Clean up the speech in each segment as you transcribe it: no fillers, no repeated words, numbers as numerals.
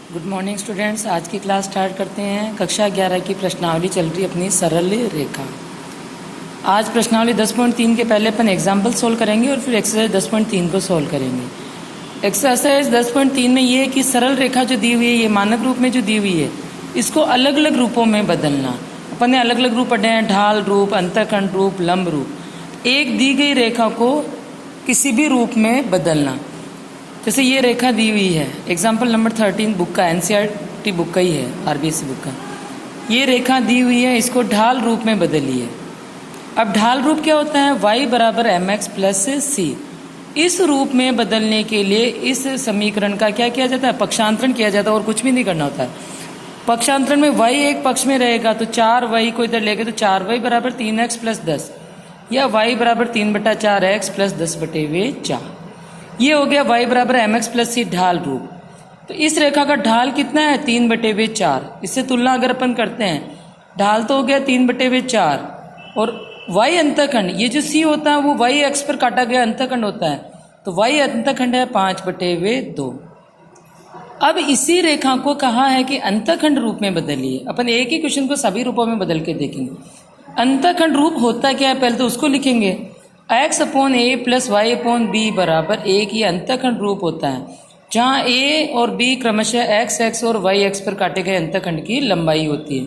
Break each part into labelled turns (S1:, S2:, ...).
S1: Good morning students. आज की class start करते हैं। कक्षा 11 की प्रश्नावली चल रही है अपनी सरल रेखा। आज प्रश्नावली 10.3 के पहले अपन एग्जाम्पल सोल्व करेंगे और फिर एक्सरसाइज 10.3 को सोल्व करेंगे। एक्सरसाइज 10.3 में ये है कि सरल रेखा जो दी हुई है, ये मानक रूप में जो दी हुई है, इसको अलग अलग रूपों में बदलना। अपन ने अलग अलग रूप पढ़े हैं, ढाल रूप, अंतःखंड रूप, लंब रूप। एक दी गई रेखा को किसी भी रूप में बदलना। जैसे ये रेखा दी हुई है, एग्जाम्पल नंबर 13 बुक का, एनसीईआरटी बुक का ही है, आरबीएसई बुक का। ये रेखा दी हुई है, इसको ढाल रूप में बदलिए। अब ढाल रूप क्या होता है? y बराबर mx प्लस c। इस रूप में बदलने के लिए इस समीकरण का क्या किया जाता है? पक्षांतरण किया जाता है, और कुछ भी नहीं करना होता है। पक्षांतरण में y एक पक्ष में रहेगा तो 4y को इधर लेके तो 4y बराबर 3x प्लस 10, या y बराबर 3/4x प्लस 10/4। ये हो गया y बराबर mx प्लस c ढाल रूप। तो इस रेखा का ढाल कितना है? 3/4। इससे तुलना अगर अपन करते हैं, ढाल तो हो गया 3/4, और y अंतःखंड, ये जो c होता है वो y एक्स पर काटा गया अंतःखंड होता है, तो y अंतःखंड है 5/2। अब इसी रेखा को कहा है कि अंतःखंड रूप में बदलिए। अपन एक ही क्वेश्चन को सभी रूपों में बदल के देखेंगे। अंतःखंड रूप होता क्या है, पहले तो उसको लिखेंगे। x/a प्लस y/b बराबर 1 ये अंतःखंड रूप होता है, जहाँ a और b क्रमशः x और y पर काटे गए अंतःखंड की लंबाई होती है।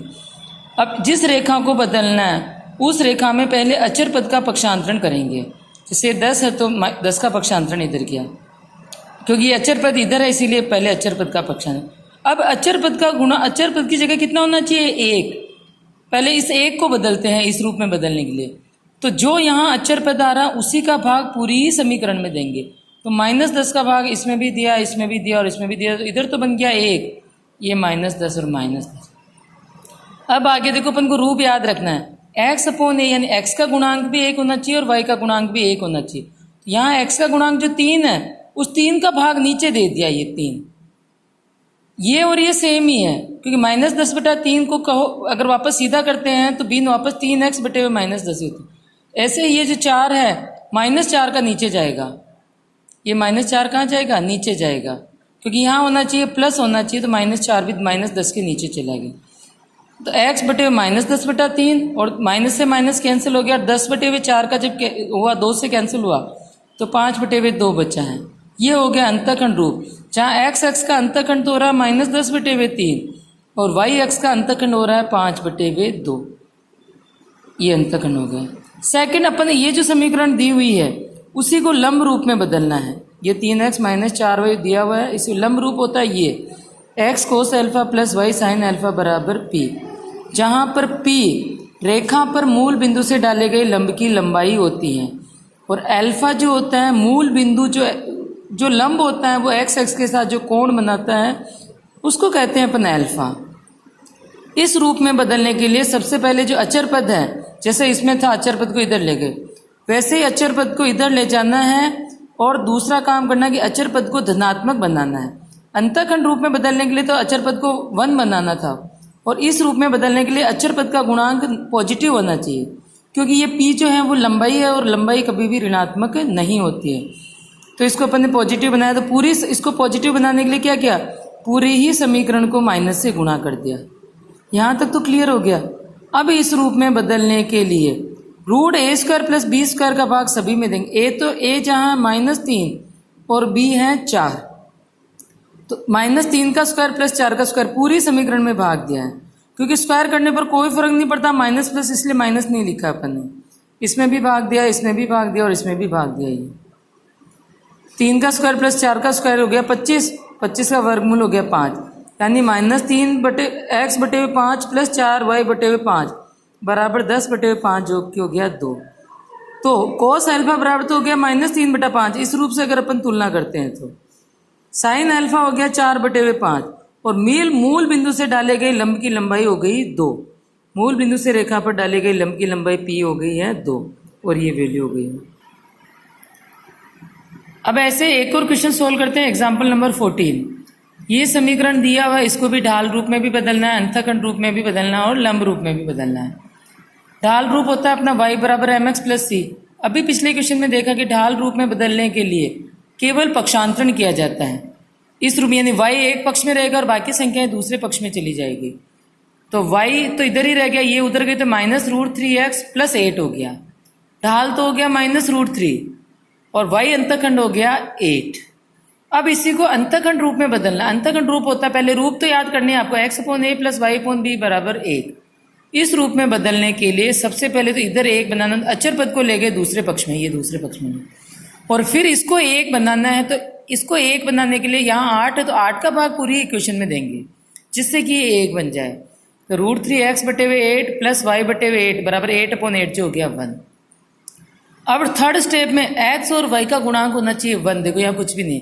S1: अब जिस रेखा को बदलना है, उस रेखा में पहले अचर पद का पक्षांतरण करेंगे। जैसे 10 है तो 10 का पक्षांतरण इधर किया, क्योंकि ये अचर पद इधर है, इसीलिए पहले अचर पद का पक्षांतरण। अब अचर पद का गुणा अचर पद की जगह कितना होना चाहिए? 1। पहले इस 1 को बदलते हैं इस रूप में बदलने के लिए। तो जो यहाँ अचर पद आ रहा उसी का भाग पूरी ही समीकरण में देंगे। तो -10 का भाग इसमें भी दिया, इसमें भी दिया और इसमें भी दिया, तो इधर तो बन गया 1, ये -10 और -10। अब आगे देखो, अपन को रूप याद रखना है। x/a यानी x का गुणांक भी 1 होना चाहिए और y का गुणांक भी 1 होना चाहिए। यहाँ x का गुणांक जो 3 है, उस 3 का भाग नीचे दे दिया, ये 3। ये और ये सेम ही है, क्योंकि -10/3 को कहो अगर वापस सीधा करते हैं तो बीन वापस 3x बटे -10 होती है। ऐसे ही ये जो 4 है, -4 का नीचे जाएगा, ये -4 कहाँ जाएगा? नीचे जाएगा, क्योंकि यहाँ होना चाहिए प्लस होना चाहिए, तो -4 भी -10 के नीचे चला गया। तो x बटे -10/3, और माइनस से माइनस कैंसिल हो गया, 10/4 का जब हुआ 2 से कैंसिल हुआ तो 5/2 बचा है। ये हो गया अंतःखंड रूप, जहाँ x का अंतःखंड तो हो रहा है -10/3 और y का अंतःखंड हो रहा है 5/2। ये अंतःखंड हो गया। सेकंड, अपन ने ये जो समीकरण दी हुई है उसी को लंब रूप में बदलना है। ये 3x - 4y दिया हुआ है, इसी लंब रूप होता है ये x cos alpha plus y sin alpha बराबर p, जहाँ पर p रेखा पर मूल बिंदु से डाले गए लंब की लंबाई होती है, और अल्फा जो होता है मूल बिंदु जो लंब होता है, वो x के साथ जो कोण बनाता है उसको कहते हैं अपन अल्फा। इस रूप में बदलने के लिए सबसे पहले जो अचर पद है, जैसे इसमें था अचर पद को इधर ले गए, वैसे ही अचर पद को इधर ले जाना है, और दूसरा काम करना कि अचर पद को धनात्मक बनाना है। अंतःखंड रूप में बदलने के लिए तो अचर पद को 1 बनाना था, और इस रूप में बदलने के लिए अचर पद का गुणांक पॉजिटिव होना चाहिए, क्योंकि ये p जो है वो लंबाई है, और लंबाई कभी भी ऋणात्मक नहीं होती है। तो इसको अपन ने पॉजिटिव बनाया, तो पूरी इसको पॉजिटिव बनाने के लिए क्या किया? पूरे ही समीकरण को माइनस से गुणा कर दिया। यहाँ तक तो क्लियर हो गया। अब इस रूप में बदलने के लिए √a² प्लस b² का भाग सभी में देंगे। a तो a जहाँ -3 और b है 4, तो -3 का स्क्वायर प्लस 4 का स्क्वायर पूरी समीकरण में भाग दिया है, क्योंकि स्क्वायर करने पर कोई फर्क नहीं पड़ता, माइनस प्लस, इसलिए माइनस नहीं लिखा अपन ने। इसमें भी भाग दिया, इसमें भी भाग दिया और इसमें भी भाग दिया। ये 3 का स्क्वायर प्लस 4 का स्क्वायर हो गया 25, 25 का वर्गमूल हो गया 5, यानी -3x/5 प्लस 4y/5 बराबर 10/5, जो कि हो गया 2। तो cos अल्फा बराबर तो हो गया -3/5। इस रूप से अगर अपन तुलना करते हैं तो sin अल्फा हो गया 4/5, और मूल बिंदु से डाले गए लंब की लंबाई हो गई 2। मूल बिंदु से रेखा पर डाले गए लंब की लंबाई p हो गई है 2, और ये वैल्यू हो गई है। अब ऐसे एक और क्वेश्चन सोल्व करते हैं, एग्जाम्पल नंबर 14। ये समीकरण दिया हुआ है, इसको भी ढाल रूप में भी बदलना है, अंतःखंड रूप में भी बदलना है, और लंब रूप में भी बदलना है। ढाल रूप होता है अपना y बराबर mx प्लस c। अभी पिछले क्वेश्चन में देखा कि ढाल रूप में बदलने के लिए केवल पक्षांतरण किया जाता है। इस रूप में, यानी y एक पक्ष में रहेगा और बाकी संख्याएं दूसरे पक्ष में चली जाएगी। तो y तो इधर ही रह गया, ये उधर गई तो -√3x + 8 हो गया। ढाल तो हो गया -√3 और y अंतखंड हो गया 8। अब इसी को अंतखंड रूप में बदलना। अंतखंड रूप होता है, पहले रूप तो याद करने हैं आपको, x/a + y/b = 1। इस रूप में बदलने के लिए सबसे पहले तो इधर 1 बनाना, अचर पद को ले गए दूसरे पक्ष में, ये दूसरे पक्ष में, और फिर इसको 1 बनाना है। तो इसको 1 बनाने के लिए यहाँ 8 है तो 8 का भाग पूरी इक्वेशन में देंगे जिससे कि ये 1 बन जाए। तो √3x/8 + y/8 = 8/8 जो हो गया 1। अब थर्ड स्टेप में x और y का गुणांक होना चाहिए 1। देखो यहाँ कुछ भी नहीं,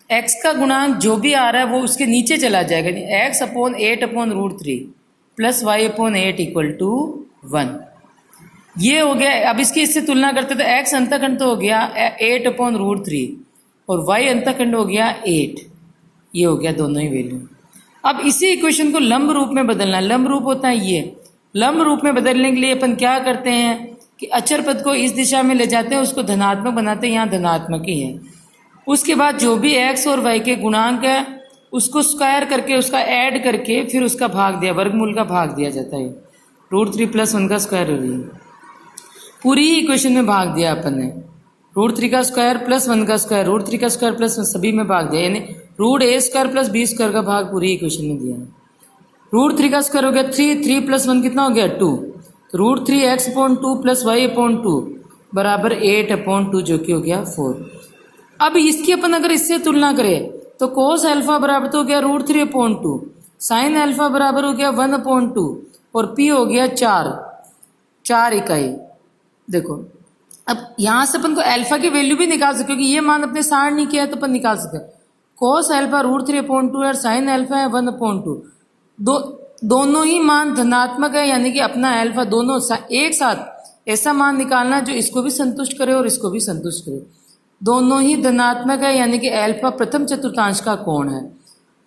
S1: x का गुणांक जो भी आ रहा है वो उसके नीचे चला जाएगा, x/8/√3 + y/8 = 1। ये हो गया। अब इसकी इससे तुलना करते तो x अंतखंड तो हो गया 8/√3 और y अंतखंड हो गया 8। ये हो गया दोनों ही वैल्यू। अब इसी इक्वेशन को लंब रूप में बदलना है। लंब रूप होता है ये। लंब रूप में बदलने के लिए अपन क्या करते हैं कि अचर पद को इस दिशा में ले जाते हैं, उसको धनात्मक बनाते हैं, यहाँ धनात्मक ही है। उसके बाद जो भी x और y के गुणांक है उसको स्क्वायर करके, उसका ऐड करके फिर उसका भाग दिया, वर्गमूल का भाग दिया जाता है। √3 + 1 का स्क्वायर हो रही है, पूरी इक्वेशन में भाग दिया अपन ने। √3 का स्क्वायर + 1 का स्क्वायर, √3 का स्क्वायर + 1 सभी में भाग दिया, यानी √a² + b² का भाग पूरी इक्वेशन में दिया। √3 का स्क्वायर हो गया 3, 3 + 1 कितना हो गया 2। तो √3x/2 + y/2 = 8/2 जो कि हो गया 4। अब इसकी अपन अगर इससे तुलना करें तो cos α बराबर तो हो गया √3/2, sin α बराबर हो गया 1/2 और p हो गया 4 इकाई। देखो अब यहाँ से अपन को अल्फा की वैल्यू भी निकाल सकते, क्योंकि ये मान अपने सार नहीं किया है तो अपन निकाल सकते हैं। cos α √3/2 और sin α है 1/2। दोनों ही मान धनात्मक है, यानी कि अपना अल्फा दोनों एक साथ ऐसा मान निकालना जो इसको भी संतुष्ट करे और इसको भी संतुष्ट करे। दोनों ही धनात्मक है, यानी कि अल्फा प्रथम चतुर्थांश का कोण है।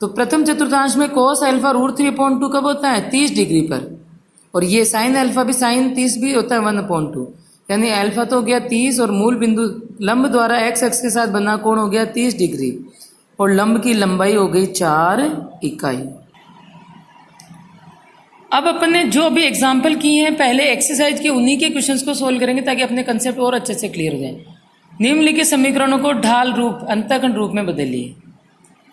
S1: तो प्रथम चतुर्थांश में cos α √3/2 कब होता है 30 डिग्री पर, और ये sin α भी sin 30 भी होता है 1/2, यानी अल्फा तो हो गया 30 और मूल बिंदु लंब द्वारा x अक्ष के साथ बना कोण हो गया 30 डिग्री और लंब की लंबाई हो गई 4 इकाई। अब अपन ने जो भी एग्जाम्पल किए हैं पहले एक्सरसाइज के, उन्हीं के क्वेश्चंस को सोल्व करेंगे ताकि अपने कंसेप्ट और अच्छे से क्लियर हो जाए। निम्नलिखित समीकरणों को ढाल रूप अंतःखंड रूप में बदलिए।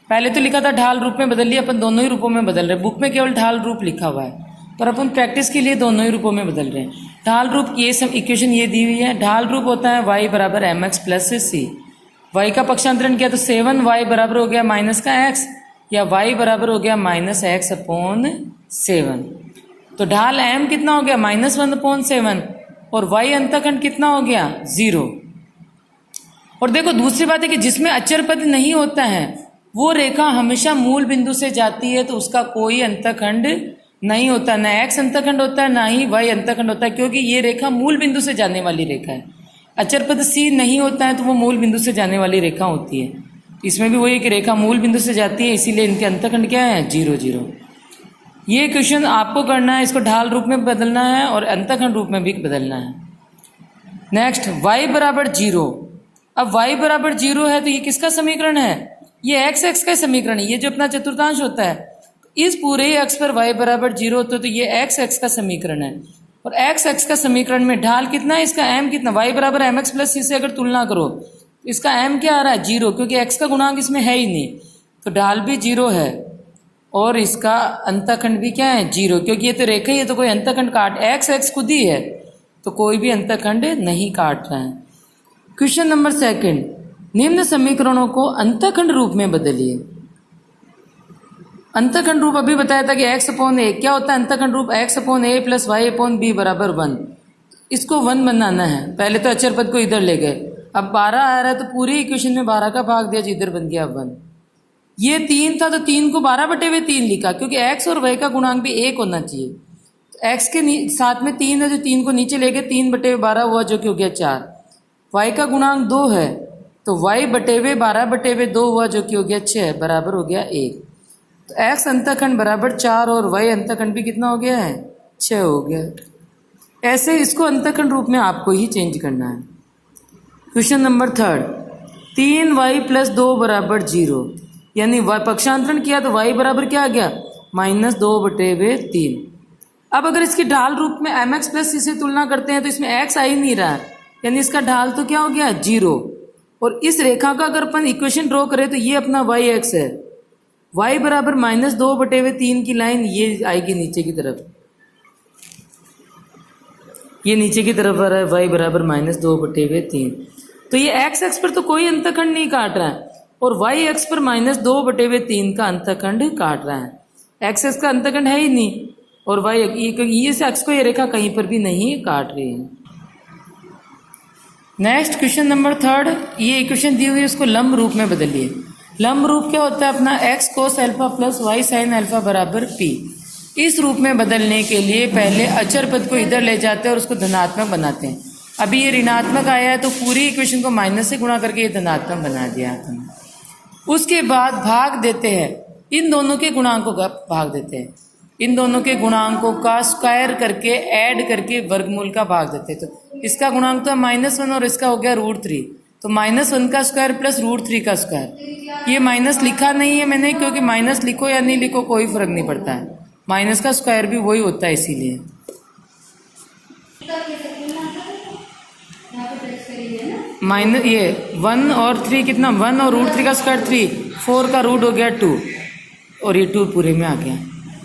S1: पहले तो लिखा था ढाल रूप में बदलिए, अपन दोनों ही रूपों में बदल रहे हैं। बुक में केवल ढाल रूप लिखा हुआ है पर अपन प्रैक्टिस के लिए दोनों ही रूपों में बदल रहे हैं। ढाल रूप ये सब इक्वेशन ये दी हुई है। ढाल रूप होता है y = mx + c। y का पक्षांतरण किया तो 7y बराबर हो गया माइनस का x, या y बराबर हो गया -x/7। तो ढाल m कितना हो गया -1/7 और y अंतःखंड कितना हो गया 0। और देखो दूसरी बात है कि जिसमें अचर पद नहीं होता है वो रेखा हमेशा मूल बिंदु से जाती है, तो उसका कोई अंतःखंड नहीं होता, ना x अंतःखंड होता है ना ही y अंतःखंड होता है, क्योंकि ये रेखा मूल बिंदु से जाने वाली रेखा है। अचर पद c नहीं होता है तो वो मूल बिंदु से जाने वाली रेखा होती है। इसमें भी वही कि रेखा मूल बिंदु से जाती है, इसीलिए इनके अंतःखंड क्या है 0, 0। ये क्वेश्चन आपको करना है, इसको ढाल रूप में बदलना है और अंतःखंड रूप में भी बदलना है। Next y = 0। अब y = 0 है तो ये किसका समीकरण है, ये x का समीकरण है, ये जो अपना चतुर्थांश होता है। इस पूरे अक्ष पर y = 0 होता है तो ये x का समीकरण है, और x का समीकरण में ढाल कितना है, इसका m कितना, y = mx + c से अगर तुलना करो इसका m क्या आ रहा है 0, क्योंकि x का गुणांक इसमें है ही नहीं, तो ढाल भी 0 है और इसका अंतःखंड भी क्या है 0, क्योंकि ये तो रेखा ही है तो कोई अंतःखंड काट, x खुद ही है तो कोई भी अंतःखंड नहीं काट रहा है। क्वेश्चन नंबर 2, निम्न समीकरणों को अंतःखंड रूप में बदलिए। अंतःखंड रूप अभी बताया था कि x/a क्या होता है अंतःखंड रूप, x/a + y/b = 1। इसको 1 बनाना है। पहले तो अचर पद को इधर ले गए, अब 12 आ रहा है तो पूरी इक्वेशन में 12 का भाग दिया, जिधर बन गया 1। ये 3 था तो 3 को 12/3 लिखा, क्योंकि x और y का गुणांक भी 1 होना चाहिए। x के साथ में 3 है जो 3 को नीचे ले गए, 3/12 हुआ जो कि हो गया 4। y का गुणांक 2 है तो y/12/2 हुआ जो कि हो गया 6, बराबर हो गया 1। तो x अंतःखंड बराबर 4 और y अंतःखंड भी कितना हो गया है 6 हो गया। ऐसे इसको अंतःखंड रूप में आपको ही चेंज करना है। Question number 3, 3y + 2 = 0। यानी पक्षांतरण किया तो y बराबर क्या आ गया, -2/3। अब अगर इसकी ढाल रूप में mx प्लस c से तुलना करते हैं तो इसमें x आ ही नहीं रहा है, यानी इसका ढाल तो क्या हो गया, 0। और इस रेखा का अगर अपन इक्वेशन ड्रॉ करें तो ये अपना y एक्स है, y बराबर -2/3 की लाइन ये आएगी नीचे की तरफ, ये नीचे की तरफ आ रहा है y बराबर -2/3। तो ये x एक्स पर तो कोई अंतखंड नहीं काट रहा है और y एक्स पर -2/3 का अंतखंड काट रहा है। x एक्स का अंतखंड है ही नहीं और y ये से x को ये रेखा कहीं पर भी नहीं काट रही है। नेक्स्ट क्वेश्चन नंबर 3, ये इक्वेशन दी हुई है, उसको लंब रूप में बदलिए। लंब रूप क्या होता है अपना, x cos alpha plus y sin alpha बराबर p। इस रूप में बदलने के लिए पहले अचर पद को इधर ले जाते हैं और उसको धनात्मक बनाते हैं। अभी ये ऋणात्मक आया है तो पूरी इक्वेशन को माइनस से गुणा करके ये धनात्मक बना दिया आपने। उसके बाद भाग देते हैं, इन दोनों के गुणांकों का भाग देते हैं, इन दोनों के गुणांकों का स्क्वायर करके ऐड करके वर्गमूल का भाग देते हैं। तो इसका गुणांक तो -1 और इसका हो गया √3, तो -1 का स्क्वायर प्लस √3 का स्क्वायर। ये माइनस लिखा नहीं है मैंने, क्योंकि माइनस लिखो या नहीं लिखो कोई फर्क नहीं पड़ता है, माइनस का स्क्वायर भी वही होता है इसीलिए। माइनस ये 1 और 3 कितना, 1 और √3 का स्क्वायर 3, 4 का रूट हो गया 2 और ये 2 पूरे में आ गया।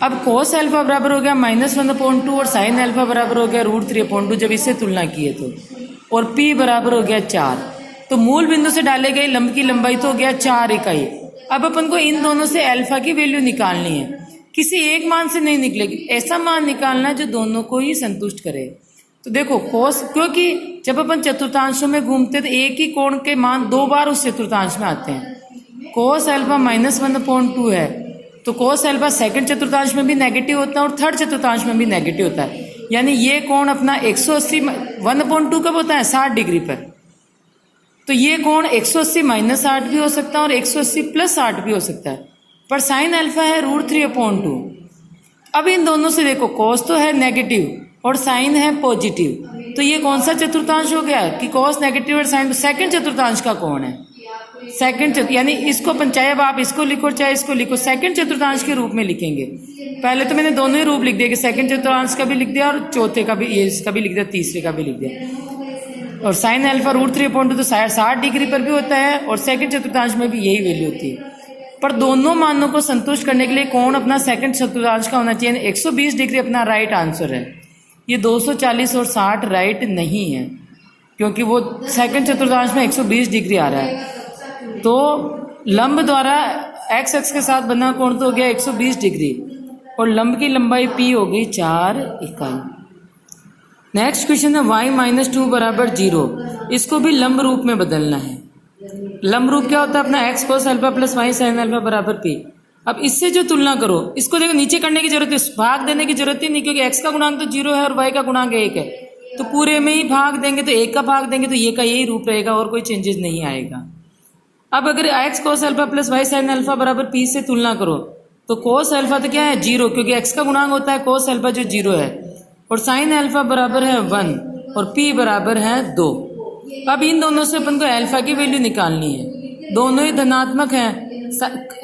S1: अब cos अल्फा बराबर हो गया -1/2 और sin अल्फा बराबर हो गया √3/2 जब इससे तुलना की है तो, और p बराबर हो गया 4। तो मूल बिंदु से डाले गए लंब की लंबाई तो हो गया 4 इकाई। अब अपन को इन दोनों से अल्फा की वैल्यू निकालनी है, किसी एक मान से नहीं निकलेगी, ऐसा मान निकालना जो दोनों को ही संतुष्ट करे। तो देखो cos, क्योंकि जब अपन चतुर्थांशों में घूमते तो एक ही कोण के मान 2 बार उस चतुर्थांश में आते हैं। cos अल्फा -1/2 है तो cos अल्फा सेकंड चतुर्थांश में भी नेगेटिव होता है और थर्ड चतुर्थांश में भी नेगेटिव होता है, यानी ये कोण अपना 180 1/2 कब होता है, 60 डिग्री पर। तो ये कोण 180 -60 भी हो सकता है और 180 + 60 भी हो सकता है, पर साइन अल्फा है √3/2। अब इन दोनों से देखो cos तो है नेगेटिव और साइन है पॉजिटिव, तो ये कौन सा चतुर्थांश हो गया कि cos नेगेटिव और साइन सेकंड चतुर्थांश का कोण है, सेकंड यानी इसको अपन चाहे अब आप इसको लिखो चाहे इसको लिखो, सेकंड चतुर्थांश के रूप में लिखेंगे। पहले तो मैंने दोनों ही रूप लिख दिया कि सेकंड चतुर्थांश का भी लिख दिया और चौथे का भी, ये इसका भी लिख दिया, तीसरे का भी लिख दिया। और साइन अल्फा √3/2 तो 60 डिग्री पर भी होता है और सेकंड चतुर्थांश में भी यही वैल्यू होती है। पर दोनों मानों को संतुष्ट करने के लिए कोण अपना सेकंड चतुर्थांश का होना चाहिए। 120 डिग्री अपना राइट आंसर है, ये 240 और 60 राइट नहीं है, क्योंकि वो सेकंड चतुर्थांश में 120 डिग्री आ रहा है। तो लंब द्वारा x अक्ष के साथ बना कोण तो हो गया 120 डिग्री और लंब की लंबाई p हो गई 4 इकाई। नेक्स्ट क्वेश्चन है y -2 बराबर 0, इसको भी लंब रूप में बदलना है। लंब रूप क्या होता है अपना, x cos alpha plus y sin alpha बराबर p। अब इससे जो तुलना करो, इसको देखो नीचे करने की जरूरत है, भाग देने की जरूरत ही नहीं, क्योंकि x का गुणांक तो 0 है और y का गुणांक 1 है, तो पूरे में ही भाग देंगे तो 1 का भाग देंगे तो ये का यही रूप रहेगा और कोई चेंजेस नहीं आएगा। अब अगर x cos alpha plus y sin alpha बराबर p से तुलना करो तो cos अल्फा तो क्या है 0, क्योंकि x का गुणांक होता है cos अल्फा जो 0 है, और sin अल्फा बराबर है 1 और p बराबर है 2। अब इन दोनों से अपन को अल्फा की वैल्यू निकालनी है, दोनों ही धनात्मक हैं।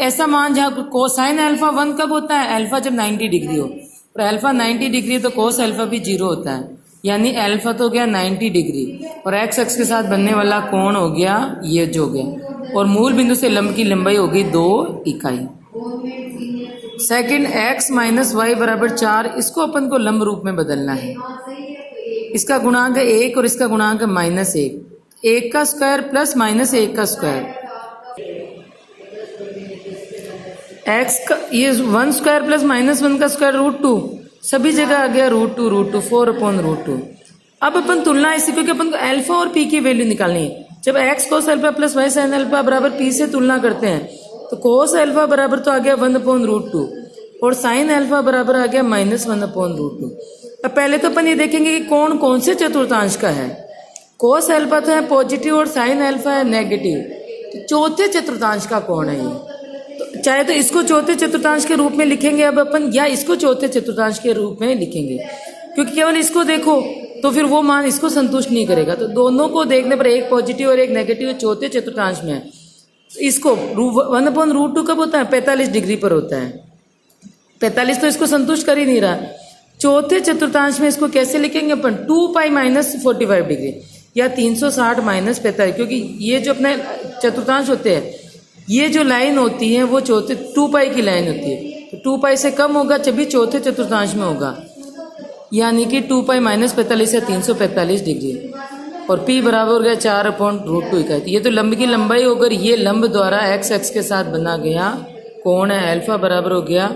S1: ऐसा मान जहाँ कोसाइन अल्फा 1 कब होता है, अल्फा जब 90 डिग्री हो, और अल्फा 90 डिग्री तो कोस अल्फा भी 0 होता है, यानी अल्फा तो हो गया 90 डिग्री और एक्स अक्ष के साथ बनने वाला कोण हो गया ये जो गया, और मूल बिंदु से लंब की लंबाई होगी 2 इकाई। सेकंड x माइनस वाई बराबर 4, इसको अपन को लंब रूप में बदलना है। इसका गुणांक है 1 और इसका गुणांक है -1, 1 का स्क्वायर प्लस -1 का स्क्वायर, x का ये 1 स्क्वायर प्लस -1 का स्क्वायर √2, सभी जगह आ गया √2 4/√2। अब अपन तुलना ऐसी, क्योंकि अपन को अल्फा और p की वैल्यू निकालनी है। जब x cos alpha plus y sin alpha बराबर p से तुलना करते हैं तो cos अल्फा बराबर तो आ गया 1/√2 और sin अल्फा बराबर आ गया -1/√2। अब पहले तो अपन ये देखेंगे कि कौन से चतुर्थांश का है। cos अल्फा तो है पॉजिटिव और sin अल्फा है नेगेटिव, तो चौथे चतुर्थांश का कौन है ये। तो चाहे तो इसको चौथे चतुर्थांश के रूप में लिखेंगे अब अपन, या इसको चौथे चतुर्थांश के रूप में लिखेंगे, क्योंकि केवल इसको देखो तो फिर वो मान इसको संतुष्ट नहीं करेगा। तो दोनों को देखने पर एक पॉजिटिव और एक नेगेटिव चौथे चतुर्थांश में है, इसको 1/√2 कब होता है? 45 डिग्री पर होता है। 45 तो इसको संतुष्ट कर ही नहीं रहा। चौथे चतुर्थांश में इसको कैसे लिखेंगे अपन? 2π माइनस 45 डिग्री या 360 माइनस 45, क्योंकि ये जो अपने चतुर्थांश होते हैं, ये जो लाइन होती है वो चौथे 2π की लाइन होती है, तो 2π से कम होगा जब भी चौथे चतुर्थांश में होगा, यानी कि 2π माइनस 45 या 345 डिग्री। और p बराबर हो गया 4/√2 इकाई। ये तो लंब की लंबाई होकर ये लंब द्वारा x अक्ष के साथ बना गया कोण है अल्फा बराबर हो गया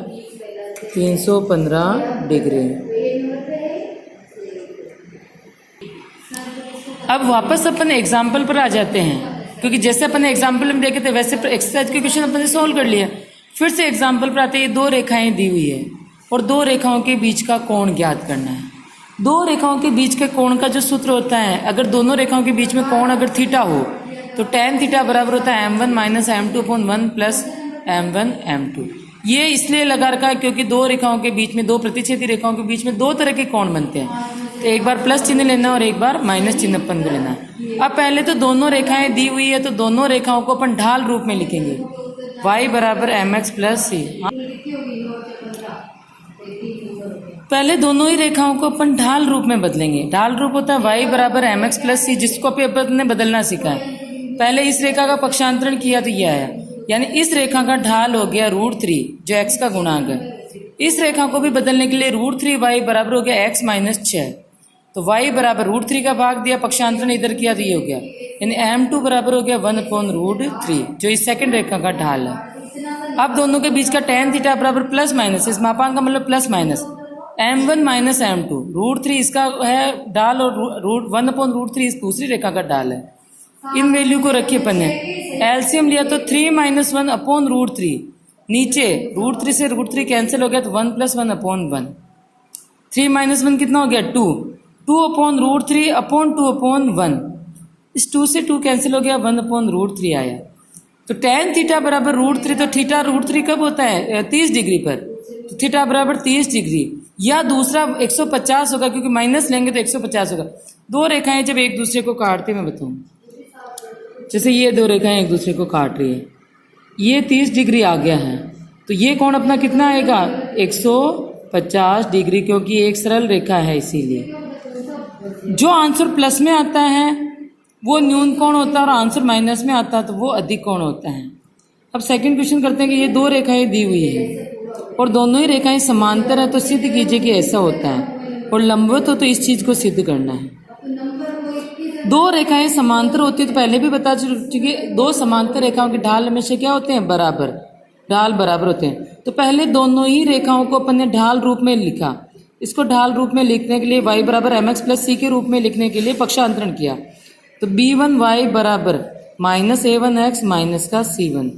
S1: 315 डिग्री। अब वापस अपन एग्जाम्पल पर आ जाते हैं, क्योंकि जैसे अपन एग्जाम्पल में देखे थे वैसे एक्सरसाइज के क्वेश्चन अपन ने सोल्व कर लिया। फिर से एग्जाम्पल पर आते हैं। दो रेखाएं दी हुई है और दो रेखाओं के बीच का कोण ज्ञात करना है। दो रेखाओं के बीच के कोण का जो सूत्र होता है, अगर दोनों रेखाओं के बीच में कोण अगर थीटा हो तो tan थीटा बराबर होता है m1 minus m2/1 plus m1 m2। ये इसलिए लगा रखा है क्योंकि दो रेखाओं के बीच में, दो प्रतिच्छेदी रेखाओं के बीच में दो तरह के कोण बनते हैं, तो एक बार प्लस चिन्ह लेना और एक बार माइनस चिन्ह अपन को लेना। अब पहले तो दोनों रेखाएं दी हुई है, तो दोनों रेखाओं को अपन ढाल रूप में लिखेंगे, y बराबर mx प्लस c। पहले दोनों ही रेखाओं को अपन ढाल रूप में बदलेंगे। ढाल रूप होता है y बराबर mx प्लस c, जिसको अपन ने बदलना सीखा है। पहले इस रेखा का पक्षांतरण किया तो यह है, यानी इस रेखा का ढाल हो गया √3 जो x का गुणांक है। इस रेखा को भी बदलने के लिए √3y बराबर हो गया x माइनस 6, तो y बराबर √3 का भाग दिया, पक्षांतरण इधर किया तो ये हो गया, यानी m2 बराबर हो गया 1/√3 जो इस सेकंड रेखा का ढाल है। अब दोनों के बीच का tan थीटा बराबर प्लस माइनस, इस मापांक का मतलब plus minus m1 minus m2, √3 इसका है ढाल और 1/√3 इस दूसरी रेखा का ढाल है। इन वैल्यू को रखिए अपन ने, एलसीएम लिया तो 3 माइनस 1/√3, नीचे √3 से √3 कैंसिल हो गया तो 1 प्लस 1/1। 3 माइनस 1 कितना हो गया 2, 2/√3/2/1, इस 2 से 2 कैंसिल हो गया 1/√3 आया। तो tan थीटा बराबर √3, तो थीटा √3 कब होता है 30 डिग्री पर, तो थीटा बराबर 30 डिग्री, या दूसरा 150 होगा क्योंकि माइनस लेंगे तो 150 होगा। दो रेखाएं जब एक दूसरे को काटते मैं बताऊं, जैसे ये दो रेखाएं एक दूसरे को काट रही है, ये 30 डिग्री आ गया है, तो ये कोण अपना कितना आएगा 150 डिग्री, क्योंकि एक सरल रेखा है इसीलिए। जो आंसर प्लस में आता है वो न्यून कोण होता है और आंसर माइनस में आता है तो वो अधिक कोण होता है। अब सेकंड क्वेश्चन करते हैं कि ये दो रेखाएं दी हुई है और दोनों ही रेखाएं समांतर है, तो सिद्ध कीजिए कि ऐसा होता है, और लंबवत हो तो इस चीज को सिद्ध करना है। दो रेखाएं समांतर होती है तो पहले भी बता चुके, दो समांतर रेखाओं के ढाल हमेशा क्या होते हैं बराबर, ढाल बराबर होते हैं। तो पहले दोनों ही रेखाओं को अपन ने ढाल रूप में लिखा, इसको ढाल रूप में लिखने के लिए y बराबर mx प्लस c के रूप में लिखने के लिए पक्षांतरण किया, तो b1y बराबर माइनस a1x माइनस का c1,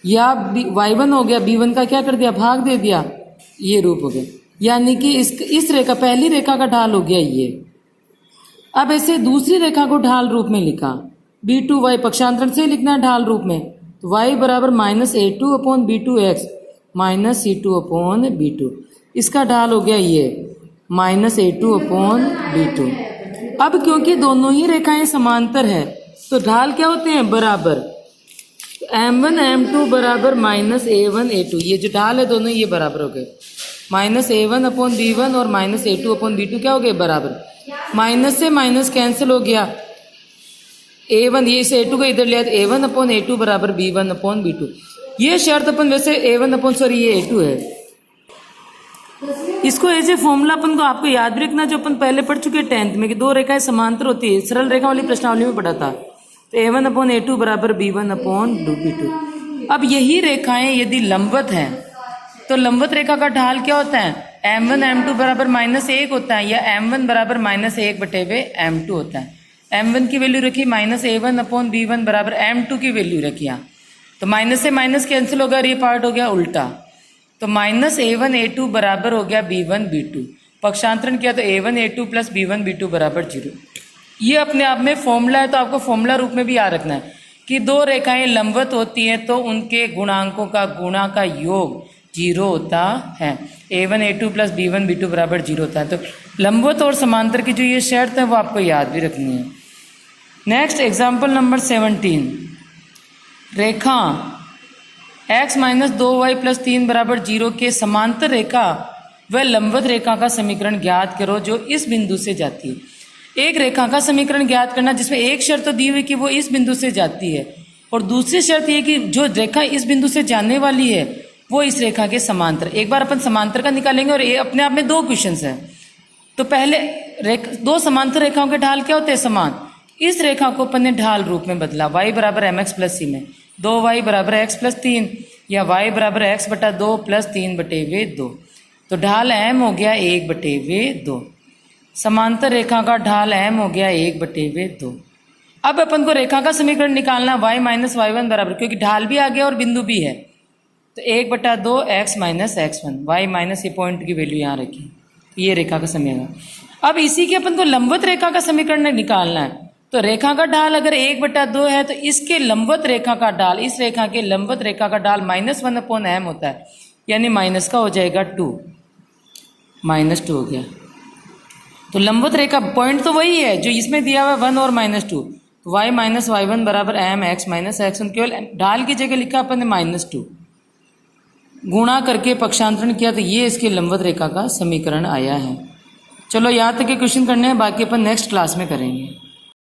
S1: या y1 हो गया, b1 का क्या कर दिया भाग दे दिया, ये रूप हो गया, यानी कि इस रेखा पहली रेखा का ढाल हो गया ये। अब ऐसे दूसरी रेखा को ढाल रूप में लिखा, b2y पक्षांतरण से लिखना है ढाल रूप में, तो y बराबर माइनस a2/b2x माइनस c2/b2, इसका ढाल हो गया ये माइनस a2/b2। अब क्योंकि दोनों ही रेखाएं समांतर है तो ढाल क्या होते हैं बराबर, m1 m2 बराबर माइनस a1 a2, ये जो ढाल है दोनों ये बराबर हो गए, माइनस a1/b1 और माइनस a2/b2 क्या हो गए बराबर, माइनस से माइनस कैंसिल हो गया, a1 ये इसे a2 को इधर लिया तो a1/a2 बराबर b1/b2। ये शर्त अपन वैसे ये a2 है, इसको ऐसे फॉर्मूला अपन को आपको याद भी रखना जो अपन पहले पढ़ चुके 10th में कि दो रेखाएं समांतर होती है, सरल रेखा वाली प्रश्नावली में पढ़ा था, तो a1/a2 बराबर b1/b2। अब यही रेखाएं यदि लंबवत हैं तो लंबवत रेखा का ढाल क्या होता है m1 m2 बराबर -1 होता है, या m1 बराबर -1/m2 होता है। m1 की वैल्यू रखी माइनस a1/b1 बराबर m2 की वैल्यू रखी, तो माइनस से माइनस कैंसिल होगा, ये पार्ट हो गया उल्टा, तो माइनस a1 a2 बराबर हो गया b1 b2, पक्षांतरण किया तो a1 a2 plus b1 b2 बराबर 0। ये अपने आप में फॉर्मूला है, तो आपको फॉर्मूला रूप में भी याद रखना है कि दो रेखाएं लंबवत होती हैं तो उनके गुणांकों का गुणा का योग 0 होता है, a1 a2 plus b1 b2 बराबर 0 होता है। तो लंबवत और समांतर की जो ये शर्त है वो आपको याद भी रखनी है। नेक्स्ट एग्जाम्पल नंबर 17, रेखा x माइनस 2y प्लस 3 बराबर 0 के समांतर रेखा व लंबवत रेखा का समीकरण ज्ञात करो जो इस बिंदु से जाती है। एक रेखा का समीकरण ज्ञात करना जिसमें एक शर्त तो दी हुई कि वो इस बिंदु से जाती है और दूसरी शर्त ये कि जो रेखा इस बिंदु से जाने वाली है वो इस रेखा के समांतर। एक बार अपन समांतर का निकालेंगे और ये अपने आप में दो क्वेश्चंस हैं। तो पहले दो समांतर रेखाओं के ढाल क्या होते हैं? समान। इस रेखा को अपन ने ढाल रूप में बदला, y बराबर एम एक्स प्लस सी में 2y बराबर x प्लस 3 या y बराबर x बटा 2 प्लस 3 बटे वे 2। तो ढाल m हो गया 1 बटे वे 2। समांतर रेखा का ढाल m हो गया 1 बटे वे 2। अब अपन को रेखा का समीकरण निकालना y माइनस y1 बराबर, क्योंकि ढाल भी आ गया और बिंदु भी है, तो 1 बटा 2 x minus x1, y minus ये पॉइंट की वैल्यू यहाँ रखी, ये रेखा का समीकरण। अब इसी के अपन को लंबवत रेखा का समीकरण निकालना है। तो रेखा का ढाल अगर 1 बटा 2 है तो इसके लंबवत रेखा का ढाल, इस रेखा के लंबवत रेखा का ढाल -1 अपॉन m होता है, यानी माइनस का हो जाएगा 2, -2 हो गया। तो लंबवत रेखा पॉइंट तो वही है जो इसमें दिया हुआ है 1 और -2। तो y माइनस y1 बराबर m x माइनस x1, केवल ढाल की जगह लिखा अपन ने -2, गुणा करके पक्षांतरण किया तो ये इसके लंबवत रेखा का समीकरण आया है। चलो यहाँ तक के क्वेश्चन करने हैं, बाकी अपन नेक्स्ट क्लास में करेंगे।